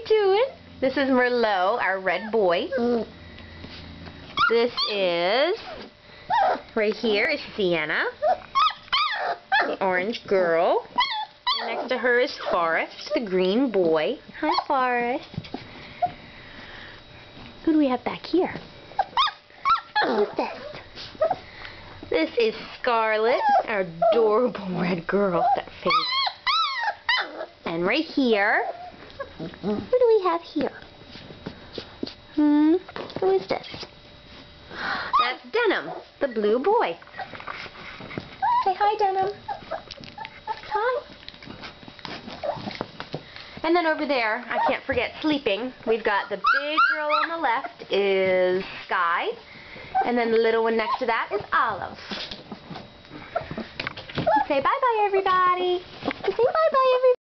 doing? This is Merlot, our red boy. This is, right here is Sienna, the orange girl. And next to her is Forrest, the green boy. Hi, Forrest. Who do we have back here? Who's this? This is Scarlet, our adorable red girl. That face. And right here, who do we have here? Who is this? That's Denim, the blue boy. Say hi, Denim. Hi. And then over there, I can't forget sleeping, we've got the big girl on the left is Sky, and then the little one next to that is Olive. Say bye-bye, everybody. Say bye-bye, everybody.